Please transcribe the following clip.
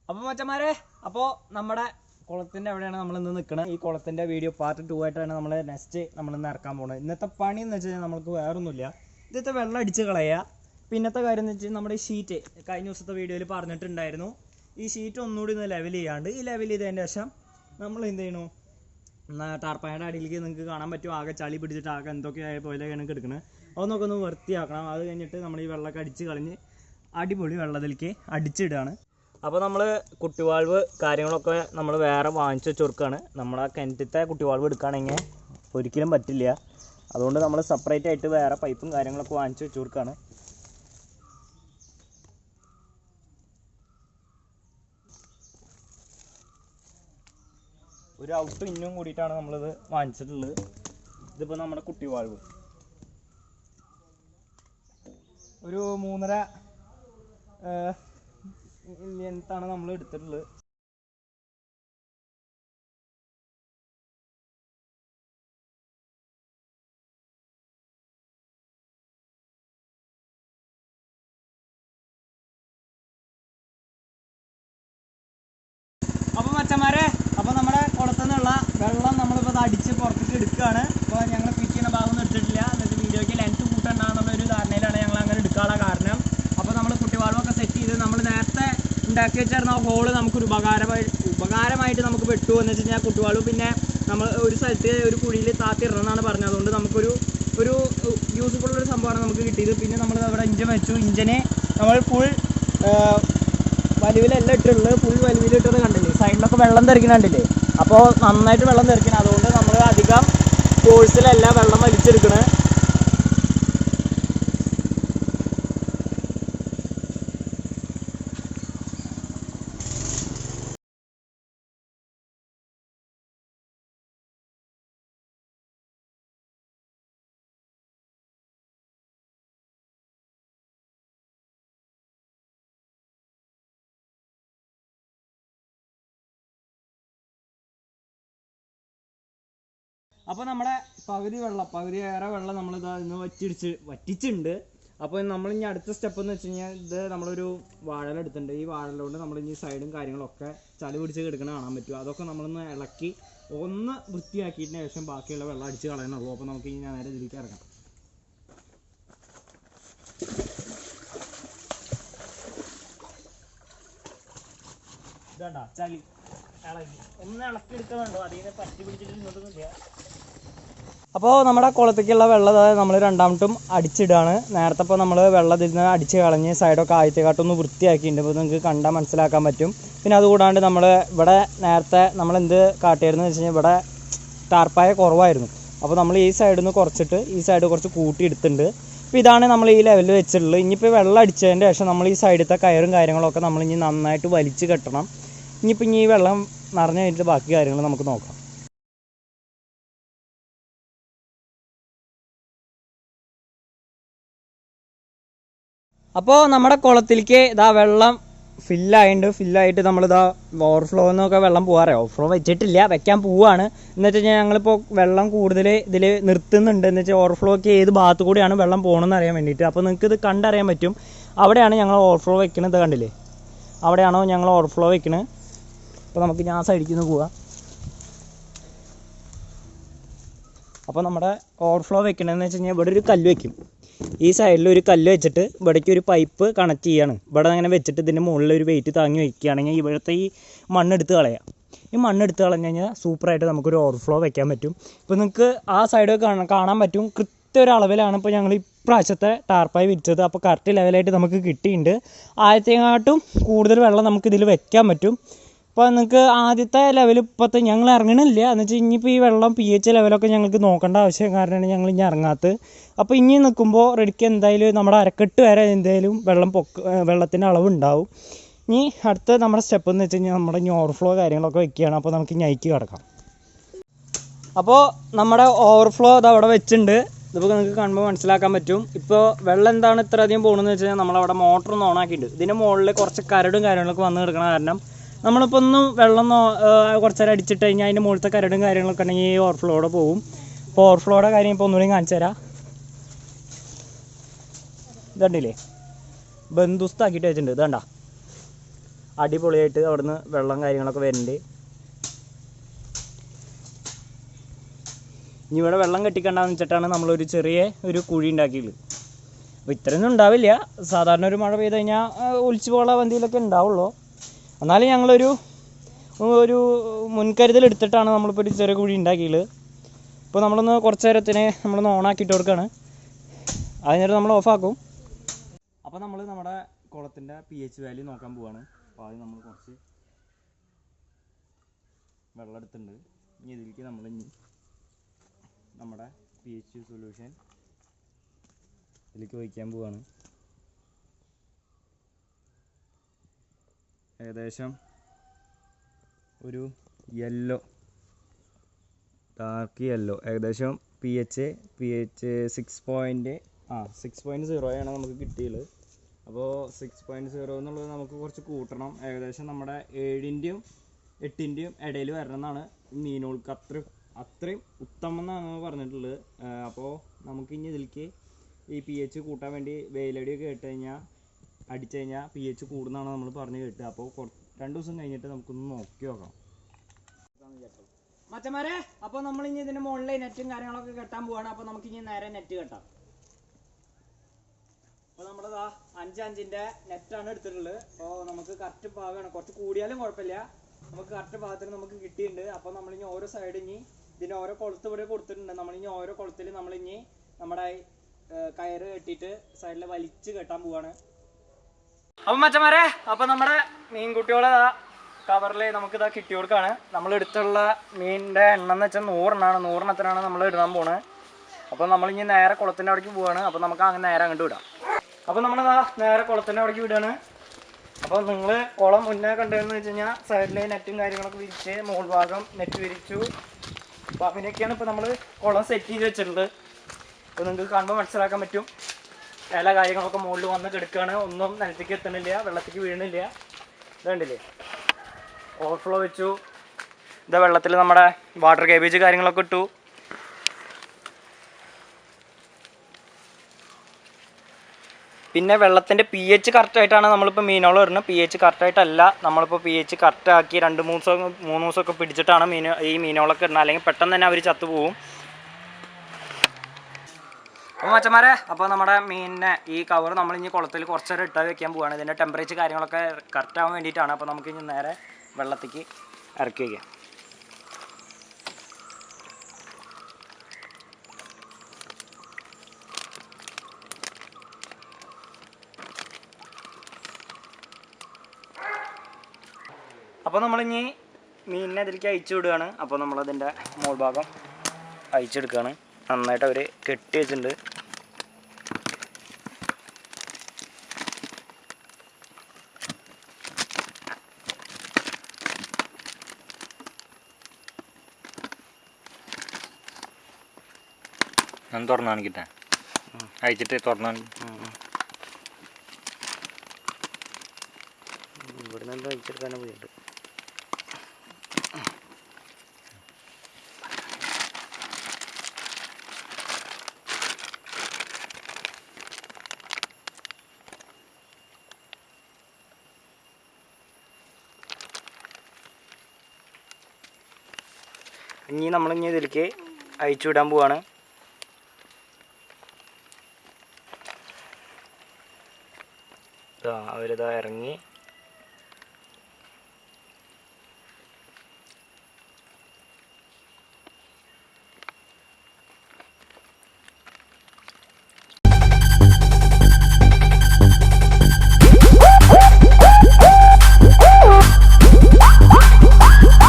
അപ്പോൾ മച്ചന്മാരെ, അപ്പോൾ നമ്മുടെ കുളത്തിൻ്റെ അവിടെയാണ് നമ്മളിന്ന് നിൽക്കുന്നത്. ഈ കുളത്തിൻ്റെ വീഡിയോ പാർട്ട് 2 ആയിട്ടാണ് നമ്മൾ നെക്സ്റ്റ് നമ്മളിന്ന് ഇറക്കാൻ പോകുന്നത്. ഇന്നത്തെ പണി എന്ന് വെച്ച് കഴിഞ്ഞാൽ നമുക്ക് വേറൊന്നുമില്ല, ഇന്നത്തെ വെള്ളം അടിച്ച് കളയുക. പിന്നത്തെ കാര്യം എന്ന് വെച്ചാൽ നമ്മുടെ ഷീറ്റ് കഴിഞ്ഞ ദിവസത്തെ വീഡിയോയിൽ പറഞ്ഞിട്ടുണ്ടായിരുന്നു, ഈ ഷീറ്റ് ഒന്നുകൂടി ഒന്ന് ലെവൽ ചെയ്യാണ്ട്, ഈ ലെവൽ ചെയ്തതിൻ്റെ ശേഷം നമ്മൾ എന്ത് ചെയ്യണു, ടാർപ്പായുടെ അടിയിലേക്ക് നിങ്ങൾക്ക് കാണാൻ പറ്റും ആകെ ചളി പിടിച്ചിട്ട് ആകെ എന്തൊക്കെയായ പോലെയാണ് എടുക്കുന്നത്. അതൊന്നൊക്കെ ഒന്ന് വൃത്തിയാക്കണം. അത് കഴിഞ്ഞിട്ട് നമ്മൾ ഈ വെള്ളമൊക്കെ അടിച്ച് കളഞ്ഞ് അടിപൊളി വെള്ളത്തിലേക്ക് അടിച്ചിടുകയാണ്. അപ്പോൾ നമ്മൾ കുട്ടിവാൾവ് കാര്യങ്ങളൊക്കെ നമ്മൾ വേറെ വാങ്ങിച്ച് വെച്ച് കൊടുക്കുകയാണ്. നമ്മളാ കിണറ്റത്തെ കുട്ടിവാൾവ് എടുക്കുകയാണെങ്കിൽ ഒരിക്കലും പറ്റില്ല. അതുകൊണ്ട് നമ്മൾ സെപ്പറേറ്റ് ആയിട്ട് വേറെ പൈപ്പും കാര്യങ്ങളൊക്കെ വാങ്ങിച്ച് വെച്ച് കൊടുക്കുകയാണ്. ഒരു ഔട്ടും ഇന്നും കൂടിയിട്ടാണ് നമ്മളിത് വാങ്ങിച്ചിട്ടുള്ളത്. ഇതിപ്പോൾ നമ്മുടെ കുട്ടിവാൾവ് ഒരു 3.5 ാണ് നമ്മൾ എടുത്തിട്ടുള്ളത്. അപ്പോൾ മച്ചന്മാരെ, അപ്പോൾ നമ്മുടെ കുളത്തു നിന്നുള്ള വെള്ളം നമ്മളിപ്പോൾ അടിച്ച് പുറത്തേക്ക് എടുക്കുകയാണ്. അപ്പോൾ ഞങ്ങൾ ഫിറ്റ് ചെയ്യുന്ന ഭാഗമൊന്നും എടുത്തിട്ടില്ല, എന്നിട്ട് വീഡിയോയ്ക്ക് ലെങ്ത് കൂട്ടുണ്ടാകുന്നുള്ളൊരു ധാരണയിലാണ് ഞങ്ങൾ അങ്ങനെ എടുക്കാനുള്ള കാരണം. അപ്പോൾ നമ്മൾ കുട്ടിവാൾവൊക്കെ സെറ്റ് ചെയ്ത് നമ്മൾ നേരത്തെ ഉണ്ടാക്കി വെച്ചിരുന്ന ഹോള് നമുക്കൊരു ഉപകാരമായിട്ട് നമുക്ക് പെട്ടു എന്ന് വെച്ച് കഴിഞ്ഞാൽ കുട്ടിവാൾവ് പിന്നെ നമ്മൾ ഒരു സ്ഥലത്ത് ഒരു കുഴിയിൽ താത്തിടണം എന്നാണ് പറഞ്ഞത്. അതുകൊണ്ട് നമുക്കൊരു യൂസ്ഫുള്ളൊരു സംഭവമാണ് നമുക്ക് കിട്ടിയത്. പിന്നെ നമ്മൾ അവിടെ ഇഞ്ചൻ വെച്ചു. ഇഞ്ചനെ നമ്മൾ ഫുൾ വലിവിലെല്ലാം ഇട്ടിട്ടുള്ളത്, ഫുൾ വലിവിലിട്ടത് കണ്ടില്ലേ, സൈഡിലൊക്കെ വെള്ളം തെറിക്കണുണ്ടില്ലേ. അപ്പോൾ നന്നായിട്ട് വെള്ളം തെറിക്കണം. അതുകൊണ്ട് നമ്മൾ അധികം ഫോഴ്സിലല്ല വെള്ളം വലിച്ചെടുക്കണേ. അപ്പോൾ നമ്മുടെ പകുതി ഏറെ വെള്ളം നമ്മളിതാ ഇന്ന് വറ്റിച്ചിട്ടുണ്ട്. അപ്പോൾ നമ്മളിനി അടുത്ത സ്റ്റെപ്പ് എന്ന് വെച്ച് കഴിഞ്ഞാൽ ഇത് നമ്മളൊരു വാഴല എടുത്തിട്ടുണ്ട്. ഈ വാഴല കൊണ്ട് നമ്മളിനി സൈഡും കാര്യങ്ങളൊക്കെ ചളി പിടിച്ച് കിടക്കണ കാണാൻ പറ്റും. അതൊക്കെ നമ്മളൊന്ന് ഇളക്കി ഒന്ന് വൃത്തിയാക്കിയതിന് ശേഷം ബാക്കിയുള്ള വെള്ളം അടിച്ച് കളയണുള്ളൂ. അപ്പോൾ നമുക്ക് ഇനി നേരെ ഇതിലേക്ക് ഇറങ്ങാം. ഇതാണ്ടാ ചളി ഇളകി ഒന്ന് ഇളക്കി എടുക്കുന്നുണ്ടോ, അതിനെ പറ്റി പിടിച്ചിട്ട് ഇങ്ങോട്ടൊന്നുമില്ല. അപ്പോൾ നമ്മുടെ കുളത്തേക്കുള്ള വെള്ളം നമ്മൾ രണ്ടാമട്ടും അടിച്ചിടുകയാണ്. നേരത്തെ ഇപ്പോൾ നമ്മൾ വെള്ളം ഇതിൽ നിന്ന് അടിച്ച് കളഞ്ഞ് സൈഡൊക്കെ ആദ്യത്തെക്കാട്ടൊന്ന് വൃത്തിയാക്കിയിട്ടുണ്ട്. അപ്പോൾ നിങ്ങൾക്ക് കണ്ടാൽ മനസ്സിലാക്കാൻ പറ്റും. പിന്നെ അതുകൂടാണ്ട് നമ്മൾ ഇവിടെ നേരത്തെ നമ്മളെന്ത് കാട്ടിയായിരുന്നു വെച്ച് കഴിഞ്ഞാൽ ഇവിടെ ടാർപ്പായ കുറവായിരുന്നു. അപ്പോൾ നമ്മൾ ഈ സൈഡിൽ നിന്ന് കുറച്ചിട്ട് ഈ സൈഡ് കുറച്ച് കൂട്ടിയെടുത്തിട്ടുണ്ട്. അപ്പോൾ ഇതാണ് നമ്മൾ ഈ ലെവലിൽ വെച്ചിട്ടുള്ളത്. ഇനിയിപ്പോൾ വെള്ളം അടിച്ചതിൻ്റെ ശേഷം നമ്മൾ ഈ സൈഡിലത്തെ കയറും കാര്യങ്ങളൊക്കെ നമ്മൾ ഇനി നന്നായിട്ട് വലിച്ച് കെട്ടണം. ഇനിയിപ്പോൾ ഈ വെള്ളം നിറഞ്ഞു കഴിഞ്ഞിട്ട് ബാക്കി കാര്യങ്ങൾ നമുക്ക് നോക്കാം. അപ്പോൾ നമ്മുടെ കുളത്തിലേക്ക് ഇതാ വെള്ളം ഫില്ലായിട്ട് നമ്മളിതാ ഓവർഫ്ലോ എന്നൊക്കെ വെള്ളം പോകാറേ, ഓവർഫ്ലോ വെച്ചിട്ടില്ല, വെക്കാൻ പോവുകയാണ്. എന്ന് വെച്ച് കഴിഞ്ഞാൽ ഞങ്ങളിപ്പോൾ വെള്ളം കൂടുതൽ ഇതിൽ നിർത്തുന്നുണ്ട്. എന്ന് വെച്ചാൽ ഓവർഫ്ലോ ഒക്കെ ഏത് ഭാഗത്തു കൂടിയാണ് വെള്ളം പോകണമെന്ന് അറിയാൻ വേണ്ടിയിട്ട്. അപ്പോൾ നിങ്ങൾക്ക് ഇത് കണ്ടറിയാൻ പറ്റും. അവിടെയാണ് ഞങ്ങൾ ഓവർഫ്ലോ വെക്കുന്നത്, കണ്ടില്ലേ, അവിടെയാണോ ഞങ്ങൾ ഓവർഫ്ലോ വെക്കുന്നത്. അപ്പോൾ നമുക്ക് ഞാൻ സൈഡിൽ നിന്ന് പോവാം. അപ്പോൾ നമ്മുടെ ഓവർഫ്ലോ വെക്കണമെന്ന് വെച്ച് കഴിഞ്ഞാൽ ഇവിടെ ഒരു കല്ല് വയ്ക്കും. ഈ സൈഡിൽ ഒരു കല്ല് വെച്ചിട്ട് ഇവിടേക്ക് ഒരു പൈപ്പ് കണക്ട് ചെയ്യാണ്. ഇവിടെ അങ്ങനെ വെച്ചിട്ട് ഇതിൻ്റെ മുകളിൽ ഒരു വെയിറ്റ് താങ്ങി വയ്ക്കുകയാണെങ്കിൽ ഇവിടുത്തെ ഈ മണ്ണെടുത്ത് കളയാം. ഈ മണ്ണെടുത്ത് കളഞ്ഞു കഴിഞ്ഞാൽ സൂപ്പറായിട്ട് നമുക്കൊരു ഓവർഫ്ലോ വെക്കാൻ പറ്റും. ഇപ്പോൾ നിങ്ങൾക്ക് ആ സൈഡ് കാണാൻ പറ്റും. കൃത്യ ഒരു അളവിലാണ് ഇപ്പോൾ ഞങ്ങൾ ഇപ്രാവശ്യത്തെ ടാർപ്പായി വിരിച്ചത്. അപ്പോൾ കറക്റ്റ് ലെവലായിട്ട് നമുക്ക് കിട്ടിയിട്ടുണ്ട്. ആദ്യത്തെക്കാട്ടും കൂടുതൽ വെള്ളം നമുക്ക് ഇതിൽ വെക്കാൻ പറ്റും. അപ്പോൾ നിങ്ങൾക്ക് ആദ്യത്തെ ലെവൽ ഇപ്പോഴത്തെ ഞങ്ങൾ ഇറങ്ങണില്ല. എന്ന് വെച്ചാൽ ഇനിയിപ്പോൾ ഈ വെള്ളം pH ലെവലൊക്കെ ഞങ്ങൾക്ക് നോക്കേണ്ട ആവശ്യം കാരണമാണ് ഞങ്ങൾ ഇനി ഇറങ്ങാത്തത്. അപ്പോൾ ഇനി നിൽക്കുമ്പോൾ റെഡിക്ക് എന്തായാലും നമ്മുടെ അരക്കെട്ട് വരെ എന്തായാലും വെള്ളത്തിൻ്റെ അളവുണ്ടാവും. ഇനി അടുത്ത നമ്മുടെ സ്റ്റെപ്പ് എന്ന് വെച്ച് കഴിഞ്ഞാൽ നമ്മുടെ ഇനി ഓവർഫ്ലോ കാര്യങ്ങളൊക്കെ വെക്കുകയാണ്. അപ്പോൾ നമുക്ക് ഇനി അയക്ക് കിടക്കാം. അപ്പോൾ നമ്മുടെ ഓവർഫ്ലോ അത് അവിടെ വെച്ചിട്ടുണ്ട്. ഇതിപ്പോൾ നിങ്ങൾക്ക് കാണുമ്പോൾ മനസ്സിലാക്കാൻ പറ്റും. ഇപ്പോൾ വെള്ളം എന്താണ് ഇത്ര അധികം പോകണമെന്ന് വെച്ച് കഴിഞ്ഞാൽ നമ്മളവിടെ മോട്ടറൊന്ന് ഓണാക്കിയിട്ടുണ്ട്. ഇതിൻ്റെ മുകളിൽ കുറച്ച് കരടും കാര്യങ്ങളൊക്കെ വന്ന് കിടക്കണ കാരണം നമ്മളിപ്പോൾ ഒന്നും വെള്ളം കുറച്ച് നേരം അടിച്ചിട്ട് കഴിഞ്ഞാൽ അതിൻ്റെ മുകളിലത്തെ കരടും കാര്യങ്ങളൊക്കെ ഉണ്ടെങ്കിൽ ഈ ഓവർഫ്ലോയുടെ പോകും. അപ്പോൾ ഓവർഫ്ലോയുടെ കാര്യം ഇപ്പോൾ ഒന്നുകൂടി കാണിച്ചു തരാം. ഇതുണ്ടല്ലേ, ബന്ധുസ്ഥാക്കിയിട്ട് വെച്ചിട്ടുണ്ട്. ഇതണ്ട, അടിപൊളിയായിട്ട് അവിടുന്ന് വെള്ളം കാര്യങ്ങളൊക്കെ വരുന്നുണ്ട്. ഇനി ഇവിടെ വെള്ളം കെട്ടിക്കണ്ടെന്ന് വെച്ചിട്ടാണ് നമ്മളൊരു ചെറിയ ഒരു കുഴി ഉണ്ടാക്കിയുള്ളത്. അപ്പോൾ ഇത്രയൊന്നും ഉണ്ടാവില്ല, സാധാരണ ഒരു മഴ പെയ്ത് കഴിഞ്ഞാൽ ഒലിച്ചു പോകാനുള്ള വന്തിയിലൊക്കെ ഉണ്ടാവുള്ളൂ. എന്നാലും ഞങ്ങളൊരു മുൻകരുതൽ എടുത്തിട്ടാണ് നമ്മളിപ്പോൾ ഒരു ചെറിയ കുഴി ഉണ്ടാക്കിയുള്ളത്. ഇപ്പോൾ നമ്മളൊന്ന് കുറച്ച് നേരത്തിന് നമ്മളൊന്ന് ഓണാക്കിയിട്ട് കൊടുക്കുകയാണ്. അതിനേരം നമ്മൾ ഓഫാക്കും. അപ്പോൾ നമ്മൾ നമ്മുടെ കുളത്തിൻ്റെ pH വാല്യൂ നോക്കാൻ പോവാണ്. അപ്പോൾ ആദ്യം നമ്മൾ കുറച്ച് വെള്ളം എടുത്തിട്ടുണ്ട്. ഇനി ഇതിലേക്ക് നമ്മൾ നമ്മുടെ pH സൊല്യൂഷൻ ഇതിലേക്ക് ഒഴിക്കാൻ പോവാണ്. ഏകദേശം ഒരു യെല്ലോ, ഡാർക്ക് യെല്ലോ, ഏകദേശം pH 6.0 ആണ് നമുക്ക് കിട്ടിയുള്ളത്. അപ്പോൾ 6.0 എന്നുള്ളത് നമുക്ക് കുറച്ച് കൂട്ടണം. ഏകദേശം നമ്മുടെ 7-ൻ്റെയും 8-ൻ്റെയും ഇടയിൽ വരണം എന്നാണ് മീനുകൾക്ക് അത്രയും ഉത്തമം എന്നാണ് പറഞ്ഞിട്ടുള്ളത്. അപ്പോൾ നമുക്കിനി ഇതിലേക്ക് ഈ pH കൂട്ടാൻ വേണ്ടി വെയിലടിയൊക്കെ അടിച്ചു കഴിഞ്ഞാൽ pH കൂടുന്നതാണ് നമ്മൾ പറഞ്ഞ് കേട്ടത്. അപ്പോൾ 2 ദിവസം കഴിഞ്ഞിട്ട് നമുക്കൊന്ന് നോക്കി നോക്കാം മച്ചന്മാരെ. അപ്പോൾ നമ്മളിനി ഇതിൻ്റെ മുകളിൽ നെറ്റും കാര്യങ്ങളൊക്കെ കെട്ടാൻ പോവാണ്. അപ്പോൾ നമുക്കിനി നേരെ നെറ്റ് കെട്ടാം. അപ്പോൾ നമ്മളിതാ 5-5-ൻ്റെ നെറ്റാണ് എടുത്തിട്ടുള്ളത്. അപ്പോൾ നമുക്ക് കറക്റ്റ് ഭാഗമാണ്, കുറച്ച് കൂടിയാലും കുഴപ്പമില്ല, നമുക്ക് കറക്റ്റ് ഭാഗത്തിന് നമുക്ക് കിട്ടിയിട്ടുണ്ട്. അപ്പോൾ നമ്മളിനി ഓരോ സൈഡ് ഇതിൻ്റെ ഓരോ കുളത്ത് ഇവിടെ കൊടുത്തിട്ടുണ്ട്. നമ്മളിനി ഓരോ കുളത്തിൽ നമ്മളിനി നമ്മുടെ കയറ് കെട്ടിയിട്ട് സൈഡിൽ വലിച്ച് കെട്ടാൻ പോവാണ്. അപ്പം മച്ചന്മാരെ, അപ്പോൾ നമ്മുടെ മീൻകുട്ടികളെ കവറിൽ നമുക്കിതാ കിട്ടി കൊടുക്കുകയാണ്. നമ്മളെടുത്തുള്ള മീനിൻ്റെ എണ്ണം എന്ന് വെച്ചാൽ 100 എണ്ണത്തിനാണ് നമ്മൾ ഇടാൻ പോകുന്നത്. അപ്പോൾ നമ്മളിനി നേരെ കുളത്തിൻ്റെ അവിടേക്ക് പോവുകയാണ്. അപ്പോൾ നമുക്ക് അങ്ങനെ നേരെ അങ്ങോട്ട് വിടാം. അപ്പോൾ നമ്മളിതാ നേരെ കുളത്തിൻ്റെ അവിടേക്ക് വിടുകയാണ്. അപ്പോൾ നിങ്ങൾ കുളം മുന്നേ കണ്ടതെന്ന് വെച്ച് കഴിഞ്ഞാൽ സൈഡിൽ നെറ്റും കാര്യങ്ങളൊക്കെ വിരിച്ച് മുകൾ ഭാഗം നെറ്റ് വിരിച്ചു. അപ്പോൾ അങ്ങനെയൊക്കെയാണ് ഇപ്പോൾ നമ്മൾ കുളം സെറ്റ് ചെയ്ത് വെച്ചിട്ടുള്ളത്. അപ്പോൾ നിങ്ങൾക്ക് കാണുമ്പോൾ മനസ്സിലാക്കാൻ പറ്റും. എല്ലാ കാര്യങ്ങളൊക്കെ മുകളിൽ വന്ന് കിടക്കുകയാണ്. ഒന്നും നിലത്തേക്ക് എത്തണില്ല, വെള്ളത്തേക്ക് വീഴണില്ല. ഇതുണ്ടല്ലേ, ഓവർഫ്ലോ വെച്ചു. ഇതാ വെള്ളത്തിൽ നമ്മുടെ വാട്ടർ കേബേജ് കാര്യങ്ങളൊക്കെ ഇട്ടു. പിന്നെ വെള്ളത്തിൻ്റെ pH കറക്റ്റായിട്ടാണ് നമ്മളിപ്പോൾ മീനുകൾ വരുന്നത്. pH കറക്റ്റായിട്ടല്ല, നമ്മളിപ്പോൾ pH കറക്റ്റാക്കി 2-3 ദിവസമൊക്കെ പിടിച്ചിട്ടാണ് ഈ മീനുകളൊക്കെ ഇടുന്നത്. അല്ലെങ്കിൽ പെട്ടെന്ന് തന്നെ അവർ ചത്തുപോകും. അപ്പോൾ മച്ചന്മാരെ, അപ്പോൾ നമ്മുടെ മീനിനെ ഈ കവർ നമ്മളിനി കുളത്തിൽ കുറച്ച് നേരം ഇട്ടാൽ വെക്കാൻ പോവുകയാണ്. ഇതിൻ്റെ ടെമ്പറേച്ചർ കാര്യങ്ങളൊക്കെ കറക്റ്റ് ആവാൻ വേണ്ടിയിട്ടാണ്. അപ്പോൾ നമുക്കിനി നേരെ വെള്ളത്തേക്ക് ഇറക്കി വയ്ക്കാം. അപ്പോൾ നമ്മളിനി മീനിനെ അതിലേക്ക് അയച്ചു വിടുകയാണ്. അപ്പോൾ നമ്മളതിൻ്റെ മോൾ ഭാഗം അയച്ചെടുക്കുകയാണ്. നന്നായിട്ട് അവർ കെട്ടി വെച്ചിട്ടുണ്ട്. ഞാൻ തുറന്നാണ് കിട്ടാൻ അയച്ചിട്ട് തുറന്നാണ് ഇവിടുന്ന് എന്താ അയച്ചെടുക്കാനും പോയിട്ട്. ഇനി നമ്മളിനി ഇതിലേക്ക് അയച്ചു വിടാൻ പോവാണ്. അവരിതാ ഇറങ്ങി